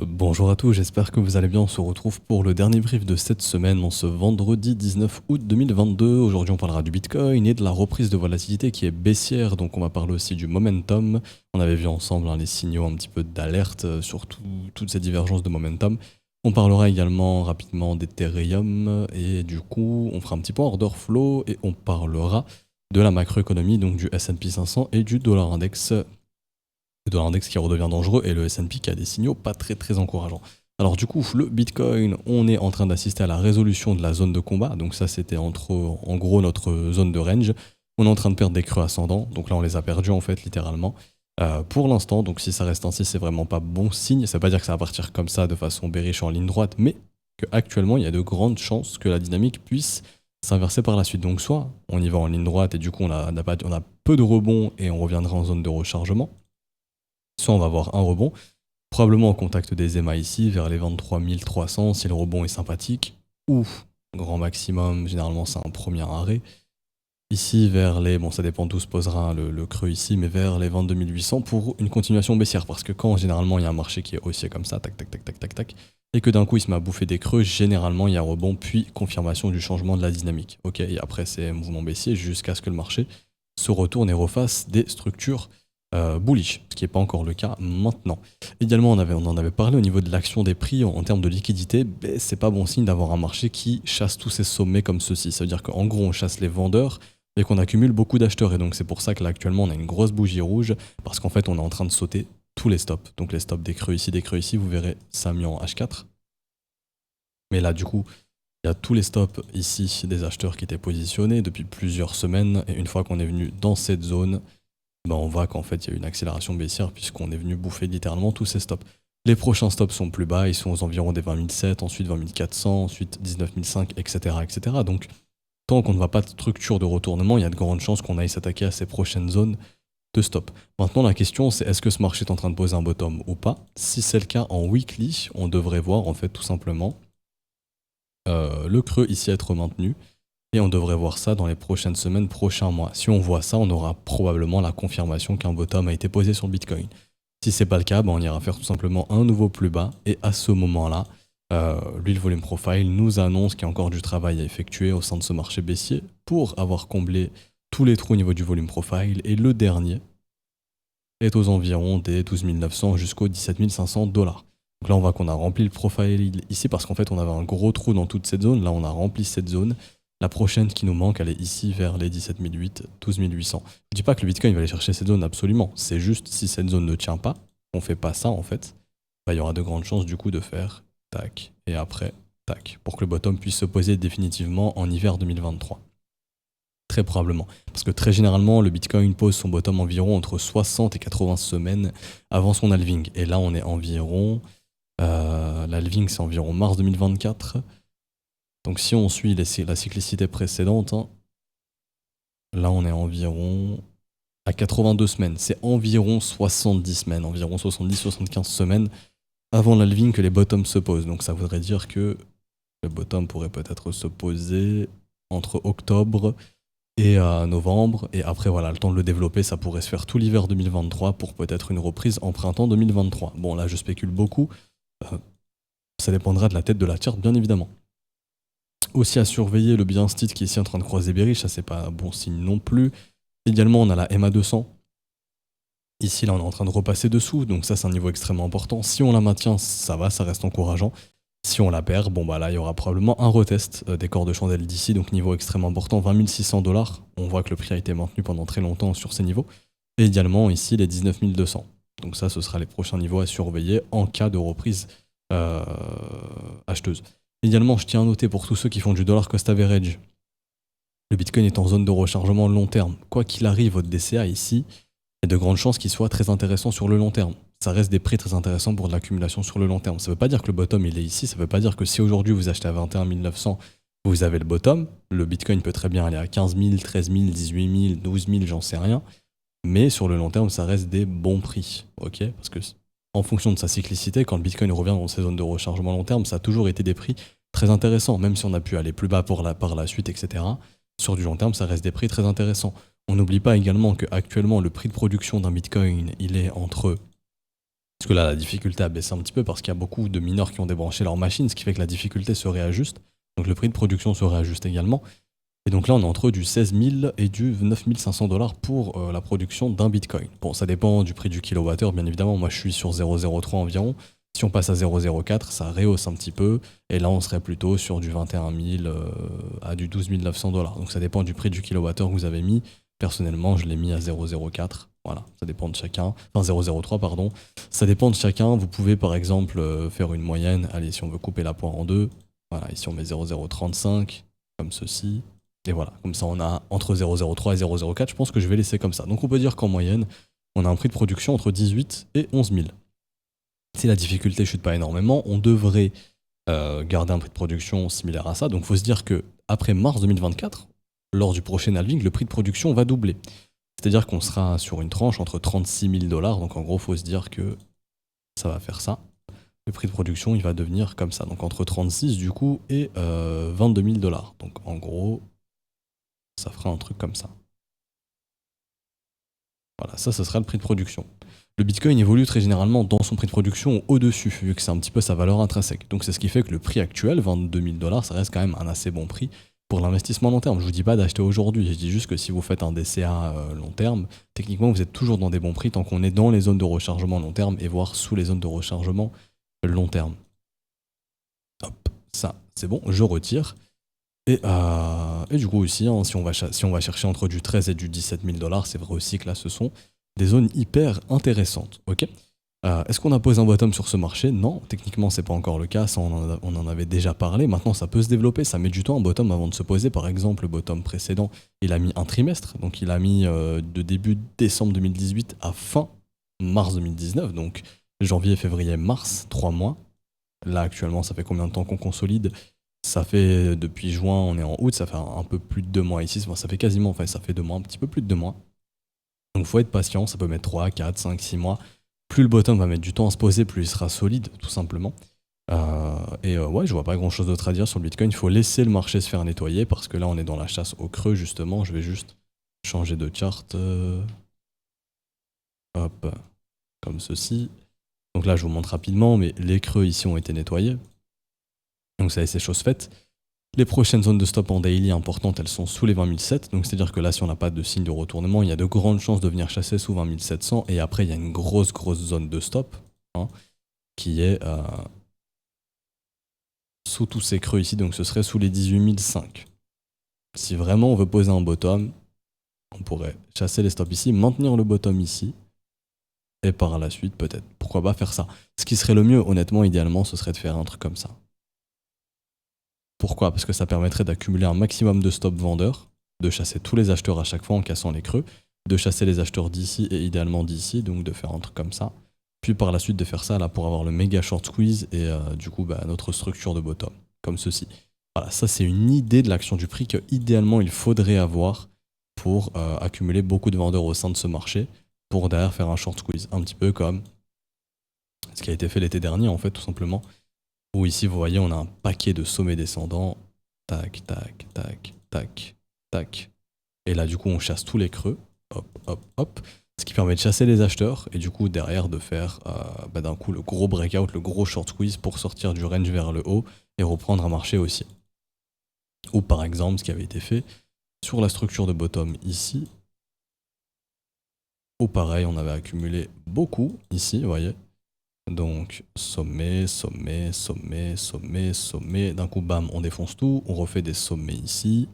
Bonjour à tous, j'espère que vous allez bien. On se retrouve pour le dernier brief de cette semaine, en ce vendredi 19 août 2022. Aujourd'hui, on parlera du Bitcoin et de la reprise de volatilité qui est baissière. Donc, on va parler aussi du momentum. On avait vu ensemble les signaux un petit peu d'alerte sur toutes ces divergences de momentum. On parlera également rapidement d'Ethereum et du coup, on fera un petit peu order flow et on parlera de la macroéconomie, donc du S&P 500 et du dollar index. Le dollar index qui redevient dangereux et le S&P qui a des signaux pas très encourageants. Alors du coup, le Bitcoin, on est en train d'assister à la résolution de la zone de combat. Donc ça, c'était en gros notre zone de range. On est en train de perdre des creux ascendants. Donc là, on les a perdus en fait, littéralement. Pour l'instant, donc si ça reste ainsi, c'est vraiment pas bon signe. Ça veut pas dire que ça va partir comme ça de façon bearish en ligne droite, mais qu'actuellement, il y a de grandes chances que la dynamique puisse s'inverser par la suite. Donc soit on y va en ligne droite et du coup, on a peu de rebonds et on reviendra en zone de rechargement. Soit on va avoir un rebond, probablement au contact des EMA ici, vers les 23 300, si le rebond est sympathique, ou grand maximum, généralement c'est un premier arrêt. Ici, vers les, bon ça dépend d'où se posera le creux ici, mais vers les 22 800 pour une continuation baissière, parce que quand généralement il y a un marché qui est haussier comme ça, tac, et que d'un coup il se met à bouffer des creux, généralement il y a rebond, puis confirmation du changement de la dynamique. Ok, et après c'est mouvement baissier jusqu'à ce que le marché se retourne et refasse des structures bullish, ce qui n'est pas encore le cas maintenant. Également, on en avait parlé au niveau de l'action des prix en termes de liquidité, ben, c'est pas bon signe d'avoir un marché qui chasse tous ces sommets comme ceci. Ça veut dire qu'en gros, on chasse les vendeurs et qu'on accumule beaucoup d'acheteurs. Et donc, c'est pour ça que là, actuellement, on a une grosse bougie rouge parce qu'en fait, on est en train de sauter tous les stops. Donc, les stops des creux ici, vous verrez, ça a mis en H4. Mais là, du coup, il y a tous les stops ici des acheteurs qui étaient positionnés depuis plusieurs semaines. Et une fois qu'on est venu dans cette zone, bah on voit qu'en fait il y a eu une accélération baissière puisqu'on est venu bouffer littéralement tous ces stops. Les prochains stops sont plus bas, ils sont aux environs des 20 700, ensuite 20 400, ensuite 19 500, etc. Donc tant qu'on ne voit pas de structure de retournement, il y a de grandes chances qu'on aille s'attaquer à ces prochaines zones de stop. Maintenant la question c'est est-ce que ce marché est en train de poser un bottom ou pas? Si c'est le cas en weekly, on devrait voir en fait tout simplement le creux ici être maintenu. Et on devrait voir ça dans les prochaines semaines, prochains mois. Si on voit ça, on aura probablement la confirmation qu'un bottom a été posé sur le Bitcoin. Si c'est pas le cas, on ira faire tout simplement un nouveau plus bas. Et à ce moment-là, lui, le volume profile nous annonce qu'il y a encore du travail à effectuer au sein de ce marché baissier pour avoir comblé tous les trous au niveau du volume profile. Et le dernier est aux environs des 12 900 jusqu'aux 17 500 dollars. Donc là, on voit qu'on a rempli le profile ici parce qu'en fait, on avait un gros trou dans toute cette zone. Là, on a rempli cette zone. La prochaine qui nous manque, elle est ici vers les 17 800, 12 800. Je dis pas que le Bitcoin va aller chercher cette zone absolument. C'est juste si cette zone ne tient pas, on fait pas ça en fait, il y aura de grandes chances du coup de faire tac et après tac pour que le bottom puisse se poser définitivement en hiver 2023. Très probablement. Parce que très généralement, le Bitcoin pose son bottom environ entre 60 et 80 semaines avant son halving. Et là, on est environ... l'halving, c'est environ mars 2024. Donc si on suit la cyclicité précédente, là on est environ à 82 semaines. C'est environ 70 semaines, environ 70-75 semaines avant l'halving que les bottoms se posent. Donc ça voudrait dire que le bottom pourrait peut-être se poser entre octobre et novembre. Et après, voilà, le temps de le développer, ça pourrait se faire tout l'hiver 2023 pour peut-être une reprise en printemps 2023. Bon, là je spécule beaucoup. Ça dépendra de la tête de la charte, bien évidemment. Aussi à surveiller le Binance Tilt qui est ici en train de croiser bearish, ça c'est pas un bon signe non plus. Également on a la MA200. Ici là on est en train de repasser dessous, donc ça c'est un niveau extrêmement important. Si on la maintient, ça va, ça reste encourageant. Si on la perd, bon bah là il y aura probablement un retest des corps de chandelle d'ici, donc niveau extrêmement important, 20 600 dollars. On voit que le prix a été maintenu pendant très longtemps sur ces niveaux. Et également ici les 19 200. Donc ça ce sera les prochains niveaux à surveiller en cas de reprise acheteuse. Également, je tiens à noter pour tous ceux qui font du dollar cost average, le Bitcoin est en zone de rechargement long terme. Quoi qu'il arrive, votre DCA ici, il y a de grandes chances qu'il soit très intéressant sur le long terme. Ça reste des prix très intéressants pour de l'accumulation sur le long terme. Ça ne veut pas dire que le bottom il est ici, ça ne veut pas dire que si aujourd'hui vous achetez à 21 900, vous avez le bottom. Le Bitcoin peut très bien aller à 15 000, 13 000, 18 000, 12 000, j'en sais rien. Mais sur le long terme, ça reste des bons prix. Ok, parce que en fonction de sa cyclicité, quand le Bitcoin revient dans ces zones de rechargement long terme, ça a toujours été des prix très intéressants, même si on a pu aller plus bas par la suite, etc. Sur du long terme, ça reste des prix très intéressants. On n'oublie pas également qu'actuellement, le prix de production d'un Bitcoin, il est entre Parce que là, la difficulté a baissé un petit peu parce qu'il y a beaucoup de mineurs qui ont débranché leur machine, ce qui fait que la difficulté se réajuste. Donc le prix de production se réajuste également. Et donc là, on est entre du 16 000 et du 9 500 dollars pour la production d'un bitcoin. Bon, ça dépend du prix du kilowattheure, bien évidemment. Moi, je suis sur 0,03 environ. Si on passe à 0,04, ça rehausse un petit peu. Et là, on serait plutôt sur du 21 000 à du 12 900 dollars. Donc ça dépend du prix du kilowattheure que vous avez mis. Personnellement, je l'ai mis à 0,04. Voilà, ça dépend de chacun. Enfin, 0,03, pardon. Ça dépend de chacun. Vous pouvez, par exemple, faire une moyenne. Allez, si on veut couper la poire en deux. Voilà, ici, on met 0,035, comme ceci. Et voilà, comme ça on a entre 0,03 et 0,04, je pense que je vais laisser comme ça. Donc on peut dire qu'en moyenne, on a un prix de production entre 18 et 11 000. Si la difficulté chute pas énormément, on devrait garder un prix de production similaire à ça. Donc il faut se dire que après mars 2024, lors du prochain halving, le prix de production va doubler. C'est-à-dire qu'on sera sur une tranche entre 36 000 dollars. Donc en gros, il faut se dire que ça va faire ça. Le prix de production, il va devenir comme ça. Donc entre 36 du coup et 22 000 dollars. Donc en gros, ça fera un truc comme ça. Voilà, ça sera le prix de production. Le Bitcoin évolue très généralement dans son prix de production au-dessus, vu que c'est un petit peu sa valeur intrinsèque. Donc c'est ce qui fait que le prix actuel, 22 000 dollars, ça reste quand même un assez bon prix pour l'investissement long terme. Je vous dis pas d'acheter aujourd'hui, je dis juste que si vous faites un DCA long terme, techniquement vous êtes toujours dans des bons prix tant qu'on est dans les zones de rechargement long terme et voire sous les zones de rechargement long terme. Hop, ça c'est bon, je retire. Et du coup aussi, hein, si on va chercher entre du 13 et du 17 000 dollars, c'est vrai aussi que là, ce sont des zones hyper intéressantes. Ok. Est-ce qu'on a posé un bottom sur ce marché? Non, techniquement, c'est pas encore le cas. Ça, on en avait déjà parlé. Maintenant, ça peut se développer. Ça met du temps un bottom avant de se poser. Par exemple, le bottom précédent, il a mis un trimestre. Donc, il a mis de début décembre 2018 à fin mars 2019. Donc, janvier, février, mars, 3 mois. Là, actuellement, ça fait combien de temps qu'on consolide? Ça fait depuis juin, on est en août, ça fait un peu plus de 2 mois ici. Enfin, ça fait quasiment, enfin, ça fait 2 mois, un petit peu plus de 2 mois. Donc, faut être patient, ça peut mettre 3, 4, 5, 6 mois. Plus le bottom va mettre du temps à se poser, plus il sera solide, tout simplement. Ouais, je vois pas grand chose d'autre à dire sur le Bitcoin. Il faut laisser le marché se faire nettoyer parce que là, on est dans la chasse au creux, justement. Je vais juste changer de chart. Hop, comme ceci. Donc là, je vous montre rapidement, mais les creux ici ont été nettoyés. Donc ça y est, c'est chose faite. Les prochaines zones de stop en daily importantes, elles sont sous les 20 007. Donc c'est-à-dire que là, si on n'a pas de signe de retournement, il y a de grandes chances de venir chasser sous 20 700. Et après, il y a une grosse zone de stop hein, qui est sous tous ces creux ici. Donc ce serait sous les 18 005. Si vraiment on veut poser un bottom, on pourrait chasser les stops ici, maintenir le bottom ici. Et par la suite, peut-être, pourquoi pas faire ça. Ce qui serait le mieux, honnêtement, idéalement, ce serait de faire un truc comme ça. Pourquoi? Parce que ça permettrait d'accumuler un maximum de stop vendeurs, de chasser tous les acheteurs à chaque fois en cassant les creux, de chasser les acheteurs d'ici et idéalement d'ici, donc de faire un truc comme ça. Puis par la suite de faire ça là pour avoir le méga short squeeze et du coup notre structure de bottom, comme ceci. Voilà, ça c'est une idée de l'action du prix que idéalement il faudrait avoir pour accumuler beaucoup de vendeurs au sein de ce marché, pour derrière faire un short squeeze, un petit peu comme ce qui a été fait l'été dernier en fait tout simplement. Où ici, vous voyez, on a un paquet de sommets descendants. Tac, tac, tac, tac, tac. Et là, du coup, on chasse tous les creux. Hop, hop, hop. Ce qui permet de chasser les acheteurs. Et du coup, derrière, de faire d'un coup le gros breakout, le gros short squeeze pour sortir du range vers le haut et reprendre un marché aussi. Ou par exemple, ce qui avait été fait sur la structure de bottom ici. Ou pareil, on avait accumulé beaucoup ici, vous voyez. Donc sommet, sommet, sommet, sommet, sommet. D'un coup, bam, on défonce tout. On refait des sommets ici.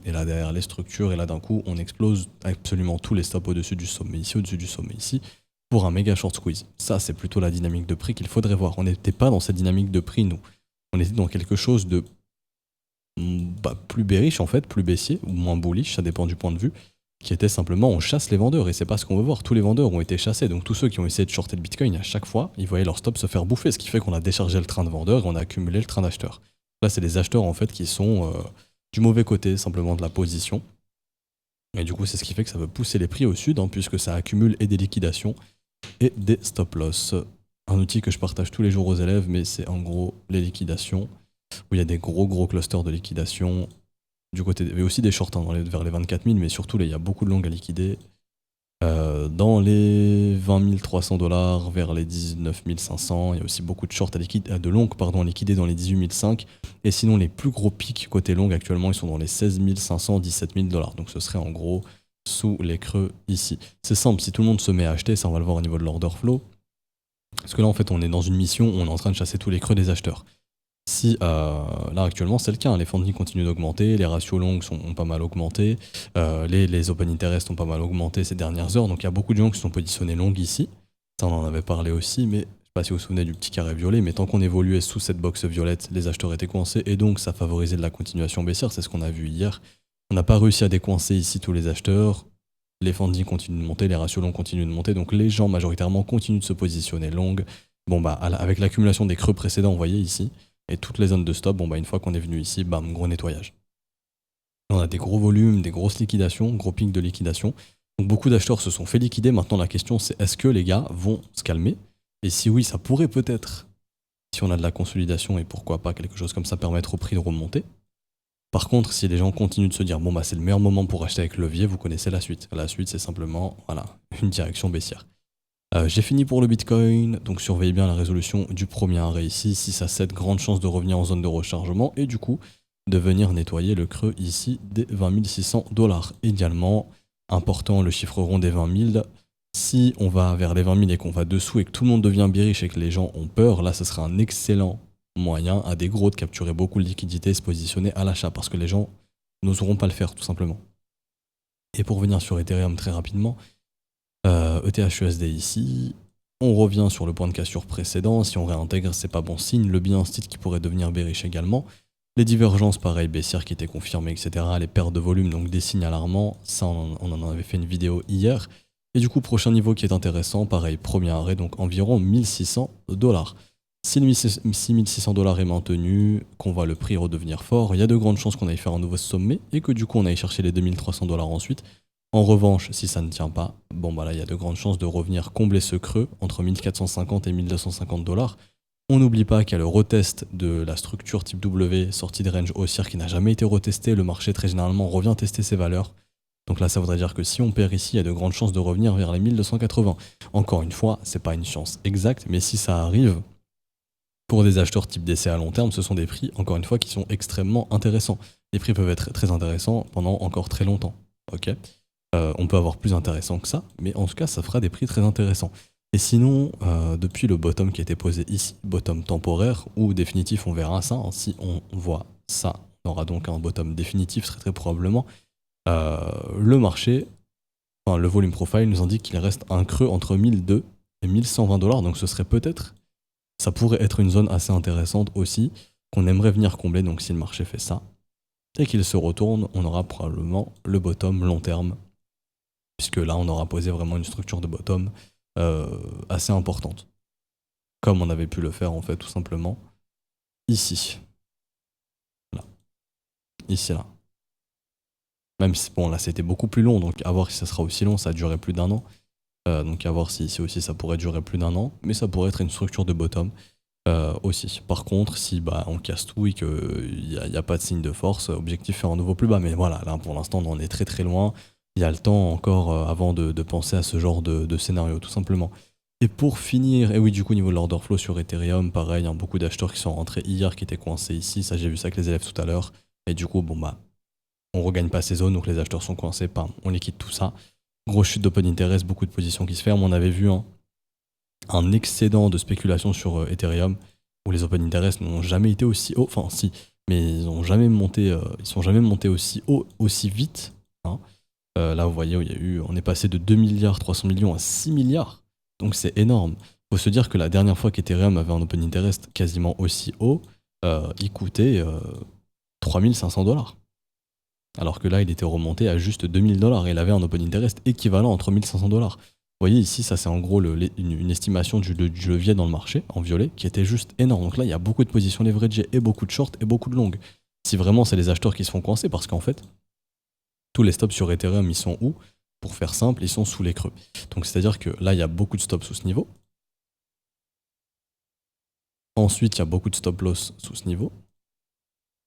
Et là, derrière les structures. Et là, d'un coup, on explose absolument tous les stops au-dessus du sommet ici, au-dessus du sommet ici, pour un méga short squeeze. Ça, c'est plutôt la dynamique de prix qu'il faudrait voir. On n'était pas dans cette dynamique de prix, nous. On était dans quelque chose de plus bearish, en fait, plus baissier, ou moins bullish, ça dépend du point de vue, qui était simplement on chasse les vendeurs et c'est pas ce qu'on veut voir. Tous les vendeurs ont été chassés, donc tous ceux qui ont essayé de shorter le Bitcoin, à chaque fois, ils voyaient leur stop se faire bouffer, ce qui fait qu'on a déchargé le train de vendeurs et on a accumulé le train d'acheteurs. Là, c'est les acheteurs en fait qui sont du mauvais côté simplement de la position. Et du coup, c'est ce qui fait que ça veut pousser les prix au sud, hein, puisque ça accumule et des liquidations et des stop loss. Un outil que je partage tous les jours aux élèves, mais c'est en gros les liquidations, où il y a des gros clusters de liquidation. Du côté, il y avait aussi des shorts hein, vers les 24 000, mais surtout là, il y a beaucoup de longues à liquider. Dans les 20 300 dollars vers les 19 500. Il y a aussi beaucoup de shorts de longues pardon, à liquider dans les 18 500. Et sinon, les plus gros pics côté long actuellement, ils sont dans les 16 500, 17 000 dollars. Donc ce serait en gros sous les creux ici. C'est simple, si tout le monde se met à acheter, ça on va le voir au niveau de l'order flow. Parce que là, en fait, on est dans une mission où on est en train de chasser tous les creux des acheteurs. Si là actuellement c'est le cas, hein, les funding continuent d'augmenter, les ratios longues ont pas mal augmenté, les open interest ont pas mal augmenté ces dernières heures, donc il y a beaucoup de gens qui sont positionnés longues ici. Ça on en avait parlé aussi, mais je sais pas si vous vous souvenez du petit carré violet, mais tant qu'on évoluait sous cette box violette, les acheteurs étaient coincés et donc ça favorisait de la continuation baissière, c'est ce qu'on a vu hier. On n'a pas réussi à décoincer ici tous les acheteurs, les funding continuent de monter, les ratios longs continuent de monter, donc les gens majoritairement continuent de se positionner longues. Bon bah avec l'accumulation des creux précédents, vous voyez ici, et toutes les zones de stop, bon bah une fois qu'on est venu ici, bam, gros nettoyage. On a des gros volumes, des grosses liquidations, gros pics de liquidation. Donc beaucoup d'acheteurs se sont fait liquider. Maintenant la question c'est est-ce que les gars vont se calmer? Et si oui, ça pourrait peut-être, si on a de la consolidation et pourquoi pas quelque chose comme ça, permettre au prix de remonter. Par contre, si les gens continuent de se dire bon bah c'est le meilleur moment pour acheter avec levier, vous connaissez la suite. La suite c'est simplement voilà, une direction baissière. J'ai fini pour le Bitcoin, donc surveillez bien la résolution du premier arrêt ici, 6 à 7, grande chance de revenir en zone de rechargement et du coup de venir nettoyer le creux ici des 20 600 dollars. Idéalement, important le chiffre rond des 20 000. Si on va vers les 20 000 et qu'on va dessous et que tout le monde devient bearish et que les gens ont peur, là ce sera un excellent moyen à des gros de capturer beaucoup de liquidités et se positionner à l'achat parce que les gens n'oseront pas le faire tout simplement. Et pour venir sur Ethereum très rapidement, ETH-USD ici, on revient sur le point de cassure précédent, si on réintègre c'est pas bon signe, le bien titre qui pourrait devenir bearish également, les divergences pareil baissières qui étaient confirmées etc, les pertes de volume donc des signes alarmants, ça on en avait fait une vidéo hier, et du coup prochain niveau qui est intéressant, pareil premier arrêt donc environ 1600 dollars. Si le 6600 dollars est maintenu, qu'on voit le prix redevenir fort, il y a de grandes chances qu'on aille faire un nouveau sommet et que du coup on aille chercher les 2300 dollars ensuite. En revanche, si ça ne tient pas, bon bah là il y a de grandes chances de revenir combler ce creux entre 1450 et 1250 dollars. On n'oublie pas qu'il y a le retest de la structure type W sortie de range haussière qui n'a jamais été retesté. Le marché très généralement revient tester ses valeurs. Donc là ça voudrait dire que si on perd ici, il y a de grandes chances de revenir vers les 1280. Encore une fois, c'est pas une chance exacte, mais si ça arrive, pour des acheteurs type DC à long terme, ce sont des prix, encore une fois, qui sont extrêmement intéressants. Les prix peuvent être très intéressants pendant encore très longtemps. Ok, on peut avoir plus intéressant que ça, mais en tout cas, ça fera des prix très intéressants. Et sinon, depuis le bottom qui a été posé ici, bottom temporaire ou définitif, on verra ça. Si on voit ça, on aura donc un bottom définitif très probablement. Le marché, enfin le volume profile nous indique qu'il reste un creux entre 1002 et 1120 dollars, donc ce serait peut-être, ça pourrait être une zone assez intéressante aussi, qu'on aimerait venir combler, donc si le marché fait ça, et qu'il se retourne, on aura probablement le bottom long terme, puisque là on aura posé vraiment une structure de bottom assez importante, comme on avait pu le faire en fait tout simplement ici, là, ici là. Même si bon là c'était beaucoup plus long, donc à voir si ça sera aussi long, ça a duré plus d'1 an, donc à voir si ici aussi ça pourrait durer plus d'1 an, mais ça pourrait être une structure de bottom aussi. Par contre, si bah, on casse tout et qu'il n'y a pas de signe de force, objectif faire un nouveau plus bas, mais voilà, là pour l'instant on en est très loin. Il y a le temps encore avant de penser à ce genre de scénario, tout simplement. Et pour finir, et oui, du coup, au niveau de l'order flow sur Ethereum, pareil, il y a beaucoup d'acheteurs qui sont rentrés hier, qui étaient coincés ici. Ça, j'ai vu ça avec les élèves tout à l'heure. Et du coup, bon, bah, on regagne pas ces zones, donc les acheteurs sont coincés, on liquide tout ça. Grosse chute d'open interest, beaucoup de positions qui se ferment. On avait vu un excédent de spéculation sur Ethereum, où les open interest n'ont jamais été aussi haut, enfin, si, mais ils sont jamais montés aussi haut, aussi vite. Hein. Là, vous voyez, on est passé de 2 milliards 300 millions à 6 milliards. Donc c'est énorme. Il faut se dire que la dernière fois qu'Ethereum avait un open interest quasiment aussi haut, il coûtait 3500 dollars. Alors que là, il était remonté à juste 2000 dollars et il avait un open interest équivalent entre 1500 dollars. Vous voyez ici, ça c'est en gros une estimation du levier dans le marché, en violet, qui était juste énorme. Donc là, il y a beaucoup de positions leveragées et beaucoup de shorts et beaucoup de longues. Si vraiment c'est les acheteurs qui se font coincer, parce qu'en fait, tous les stops sur Ethereum, ils sont où? Pour faire simple, ils sont sous les creux. Donc c'est-à-dire que là, il y a beaucoup de stops sous ce niveau. Ensuite, il y a beaucoup de stop loss sous ce niveau.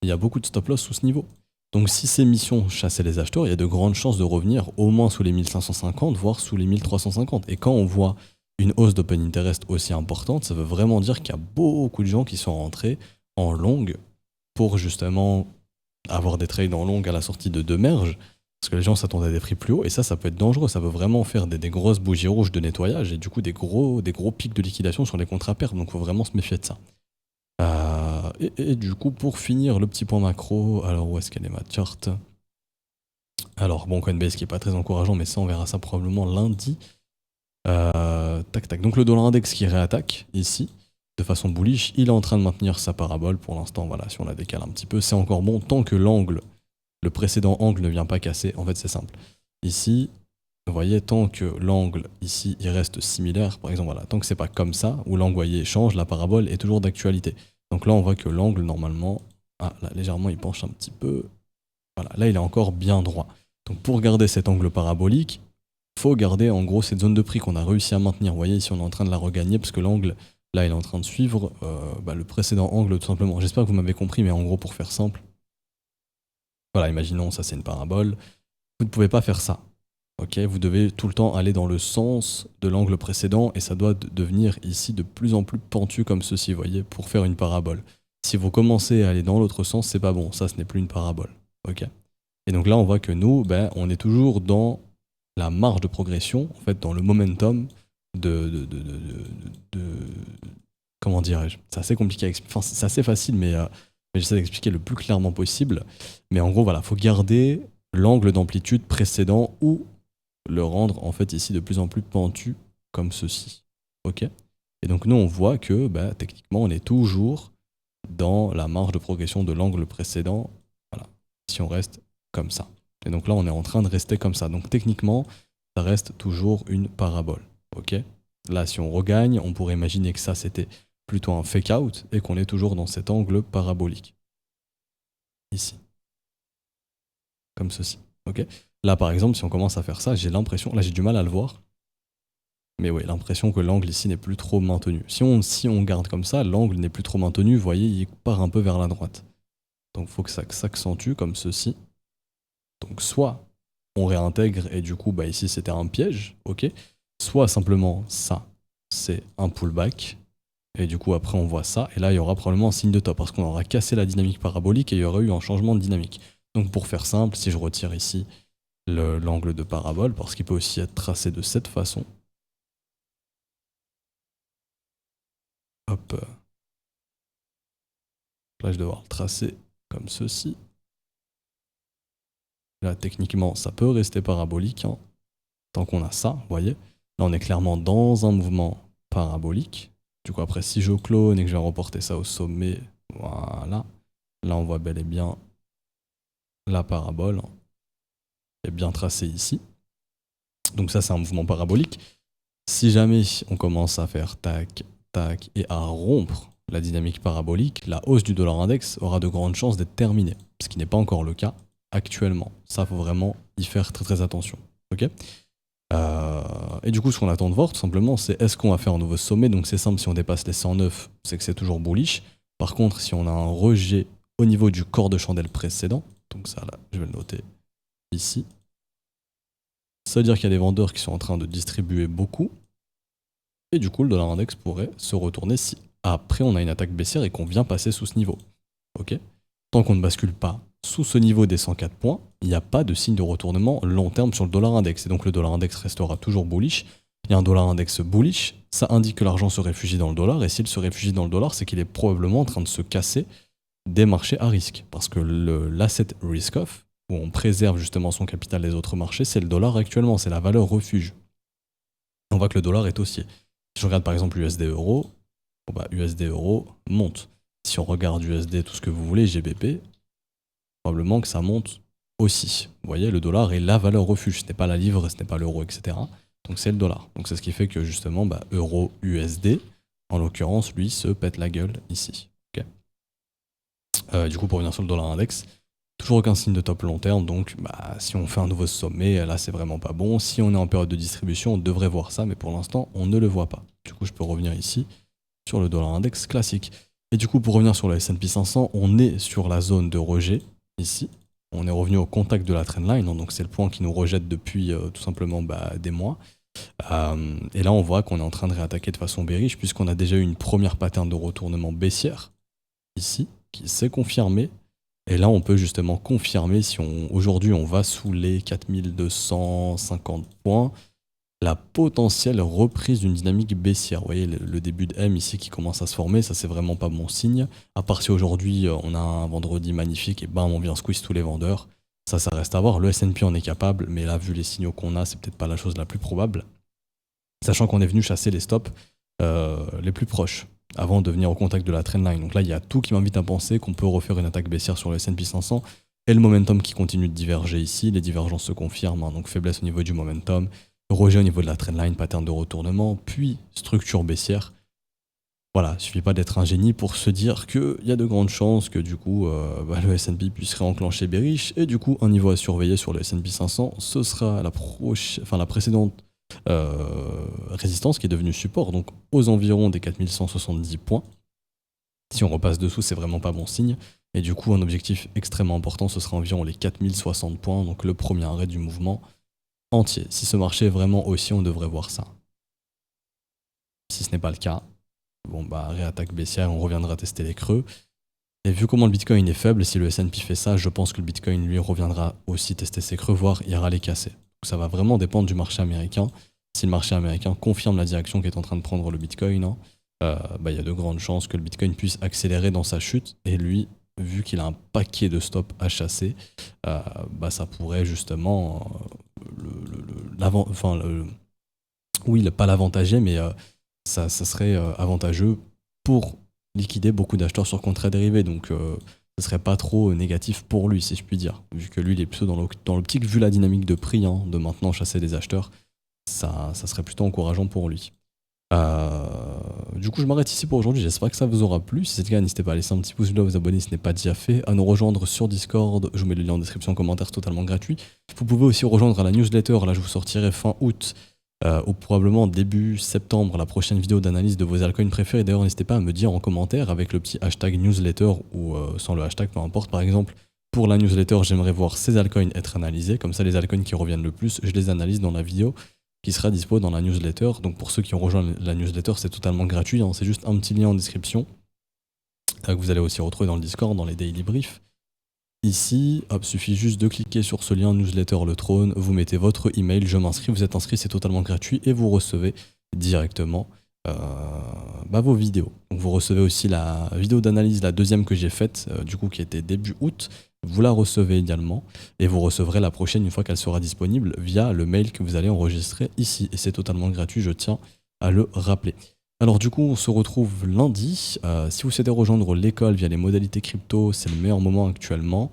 Il y a beaucoup de stop loss sous ce niveau. Donc si ces missions chassaient les acheteurs, il y a de grandes chances de revenir au moins sous les 1550, voire sous les 1350. Et quand on voit une hausse d'open interest aussi importante, ça veut vraiment dire qu'il y a beaucoup de gens qui sont rentrés en longue pour justement avoir des trades en longue à la sortie de deux merges, parce que les gens s'attendaient à des prix plus hauts, et ça peut être dangereux, ça peut vraiment faire des grosses bougies rouges de nettoyage, et du coup des gros pics de liquidation sur les contrats perp, donc il faut vraiment se méfier de ça. Et du coup, pour finir, le petit point macro, alors où est-ce qu'elle est ma chart? Alors bon, Coinbase qui est pas très encourageant, mais ça on verra ça probablement lundi. Tac tac, donc le dollar index qui réattaque ici, de façon bullish, il est en train de maintenir sa parabole pour l'instant, voilà, si on la décale un petit peu, c'est encore bon, tant que l'angle, le précédent angle ne vient pas casser, en fait c'est simple. Ici, vous voyez, tant que l'angle ici, il reste similaire, par exemple, voilà, tant que c'est pas comme ça, où l'angle, voyez, change, la parabole est toujours d'actualité. Donc là, on voit que l'angle, normalement, là, légèrement, il penche un petit peu. Voilà, là, il est encore bien droit. Donc pour garder cet angle parabolique, il faut garder en gros cette zone de prix qu'on a réussi à maintenir. Vous voyez, ici, on est en train de la regagner, parce que l'angle, là, il est en train de suivre le précédent angle, tout simplement. J'espère que vous m'avez compris, mais en gros, pour faire simple, voilà, imaginons, ça, c'est une parabole. Vous ne pouvez pas faire ça. Ok, vous devez tout le temps aller dans le sens de l'angle précédent et ça doit devenir ici de plus en plus pentu comme ceci, vous voyez, pour faire une parabole. Si vous commencez à aller dans l'autre sens, c'est pas bon, ça ce n'est plus une parabole. Ok. Et donc là, on voit que nous, on est toujours dans la marge de progression, en fait, dans le momentum de comment dirais-je? C'est assez compliqué à expliquer, enfin, c'est assez facile, mais j'essaie d'expliquer le plus clairement possible. Mais en gros, voilà, faut garder l'angle d'amplitude précédent ou le rendre en fait ici de plus en plus pentu comme ceci. Ok. Et donc nous on voit que techniquement on est toujours dans la marge de progression de l'angle précédent. Voilà. Si on reste comme ça. Et donc là on est en train de rester comme ça. Donc techniquement ça reste toujours une parabole. Ok. Là si on regagne, on pourrait imaginer que ça c'était plutôt un fake out et qu'on est toujours dans cet angle parabolique. Ici. Comme ceci. Ok. Là, par exemple, si on commence à faire ça, j'ai l'impression, là j'ai du mal à le voir, mais oui, l'impression que l'angle ici n'est plus trop maintenu. Si on garde comme ça, l'angle n'est plus trop maintenu, vous voyez, il part un peu vers la droite. Donc il faut que ça s'accentue comme ceci. Donc soit on réintègre et du coup, ici c'était un piège, ok. Soit simplement ça, c'est un pullback, et du coup après on voit ça, et là il y aura probablement un signe de top, parce qu'on aura cassé la dynamique parabolique et il y aura eu un changement de dynamique. Donc pour faire simple, si je retire ici l'angle de parabole, parce qu'il peut aussi être tracé de cette façon. Hop. Là, je vais devoir le tracer comme ceci. Là, techniquement, ça peut rester parabolique, hein, tant qu'on a ça, vous voyez. Là, on est clairement dans un mouvement parabolique. Du coup, après, si je clone et que je vais reporter ça au sommet, voilà. Là, on voit bel et bien la parabole, hein, qui est bien tracée ici. Donc ça, c'est un mouvement parabolique. Si jamais on commence à faire tac, tac, et à rompre la dynamique parabolique, la hausse du dollar index aura de grandes chances d'être terminée, ce qui n'est pas encore le cas actuellement. Ça, faut vraiment y faire très très attention. Ok. Et du coup, ce qu'on attend de voir, tout simplement, c'est est-ce qu'on va faire un nouveau sommet. Donc c'est simple, si on dépasse les 109, c'est que c'est toujours bullish. Par contre, si on a un rejet au niveau du corps de chandelle précédent, donc ça là, je vais le noter ici, ça veut dire qu'il y a des vendeurs qui sont en train de distribuer beaucoup. Et du coup, le dollar index pourrait se retourner si après on a une attaque baissière et qu'on vient passer sous ce niveau. Ok. Tant qu'on ne bascule pas sous ce niveau des 104 points, il n'y a pas de signe de retournement long terme sur le dollar index. Et donc le dollar index restera toujours bullish. Il y a un dollar index bullish, ça indique que l'argent se réfugie dans le dollar. Et s'il se réfugie dans le dollar, c'est qu'il est probablement en train de se casser des marchés à risque. Parce que l'asset risk-off, où on préserve justement son capital des autres marchés, c'est le dollar actuellement, c'est la valeur refuge. On voit que le dollar est haussier. Si je regarde par exemple USD euro, USD euro monte. Si on regarde USD, tout ce que vous voulez, GBP, probablement que ça monte aussi. Vous voyez, le dollar est la valeur refuge. Ce n'est pas la livre, ce n'est pas l'euro, etc. Donc c'est le dollar. Donc c'est ce qui fait que justement, euro USD, en l'occurrence, lui, se pète la gueule ici. Okay. Du coup, pour revenir sur le dollar index, toujours aucun signe de top long terme. Donc si on fait un nouveau sommet, là, c'est vraiment pas bon. Si on est en période de distribution, on devrait voir ça, mais pour l'instant, on ne le voit pas. Du coup, je peux revenir ici sur le dollar index classique. Et du coup, pour revenir sur le S&P 500, on est sur la zone de rejet, ici. on est revenu au contact de la trendline, hein, donc c'est le point qui nous rejette depuis tout simplement des mois. Et là, on voit qu'on est en train de réattaquer de façon bearish, puisqu'on a déjà eu une première pattern de retournement baissière, ici, qui s'est confirmée. Et là, on peut justement confirmer, si aujourd'hui on va sous les 4250 points, la potentielle reprise d'une dynamique baissière. Vous voyez le début de M ici qui commence à se former, ça c'est vraiment pas bon signe. À part si aujourd'hui on a un vendredi magnifique et bam, on vient squeeze tous les vendeurs. Ça reste à voir. Le S&P en est capable, mais là, vu les signaux qu'on a, c'est peut-être pas la chose la plus probable. Sachant qu'on est venu chasser les stops les plus proches avant de venir au contact de la trendline. Donc là, il y a tout qui m'invite à penser qu'on peut refaire une attaque baissière sur le S&P 500 et le momentum qui continue de diverger ici. Les divergences se confirment, hein, donc faiblesse au niveau du momentum, rejet au niveau de la trendline, pattern de retournement, puis structure baissière. Voilà, il ne suffit pas d'être un génie pour se dire qu'il y a de grandes chances que du coup le S&P puisse réenclencher bearish, et du coup un niveau à surveiller sur le S&P 500, ce sera la précédente résistance qui est devenue support, donc aux environs des 4170 points. Si on repasse dessous, c'est vraiment pas bon signe, et du coup un objectif extrêmement important, ce sera environ les 4060 points, donc le premier arrêt du mouvement entier. Si ce marché est vraiment haussier, on devrait voir ça. Si ce n'est pas le cas, bon réattaque baissière, on reviendra tester les creux. Et vu comment le Bitcoin est faible, si le S&P fait ça, je pense que le Bitcoin lui reviendra aussi tester ses creux, voire ira les casser. Donc ça va vraiment dépendre du marché américain. Si le marché américain confirme la direction qu'est en train de prendre le Bitcoin, hein, y a de grandes chances que le Bitcoin puisse accélérer dans sa chute. Et lui, vu qu'il a un paquet de stops à chasser, ça pourrait justement pas l'avantager, mais ça serait avantageux pour liquider beaucoup d'acheteurs sur contrats dérivés. Donc ce serait pas trop négatif pour lui, si je puis dire. Vu que lui, il est plutôt dans l'optique, vu la dynamique de prix, hein, de maintenant chasser des acheteurs, ça serait plutôt encourageant pour lui. Du coup, je m'arrête ici pour aujourd'hui. J'espère que ça vous aura plu. Si c'est le cas, n'hésitez pas à laisser un petit pouce bleu, à vous abonner si ce n'est pas déjà fait, à nous rejoindre sur Discord. Je vous mets le lien en description, en commentaire, c'est totalement gratuit. Vous pouvez aussi rejoindre la newsletter. Là, je vous sortirai fin août ou probablement début septembre la prochaine vidéo d'analyse de vos altcoins préférés. D'ailleurs, n'hésitez pas à me dire en commentaire avec le petit hashtag newsletter ou sans le hashtag, peu importe. Par exemple, pour la newsletter, j'aimerais voir ces altcoins être analysés. Comme ça, les altcoins qui reviennent le plus, je les analyse dans la vidéo qui sera dispo dans la newsletter. Donc pour ceux qui ont rejoint la newsletter, c'est totalement gratuit, hein. C'est juste un petit lien en description que vous allez aussi retrouver dans le Discord, dans les daily briefs. Ici, suffit juste de cliquer sur ce lien newsletter le trône, vous mettez votre email, je m'inscris, vous êtes inscrit, c'est totalement gratuit et vous recevez directement vos vidéos. Donc vous recevez aussi la vidéo d'analyse, la deuxième que j'ai faite, du coup qui était début août. Vous la recevez également et vous recevrez la prochaine une fois qu'elle sera disponible via le mail que vous allez enregistrer ici. Et c'est totalement gratuit, je tiens à le rappeler. Alors du coup, on se retrouve lundi. Si vous souhaitez rejoindre l'école via les modalités crypto, c'est le meilleur moment actuellement.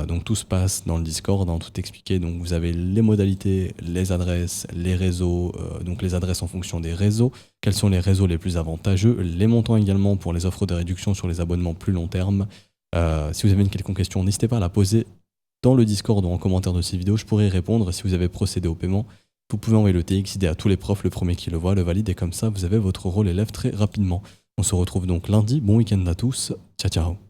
Donc tout se passe dans le Discord, hein, tout expliqué. Donc vous avez les modalités, les adresses, les réseaux, donc les adresses en fonction des réseaux, quels sont les réseaux les plus avantageux, les montants également pour les offres de réduction sur les abonnements plus long terme. Si vous avez une quelconque question, n'hésitez pas à la poser dans le Discord ou en commentaire de cette vidéo, je pourrai y répondre. Si vous avez procédé au paiement, vous pouvez envoyer le TXID à tous les profs, le premier qui le voit, le valide, et comme ça, vous avez votre rôle élève très rapidement. On se retrouve donc lundi, bon week-end à tous, ciao ciao.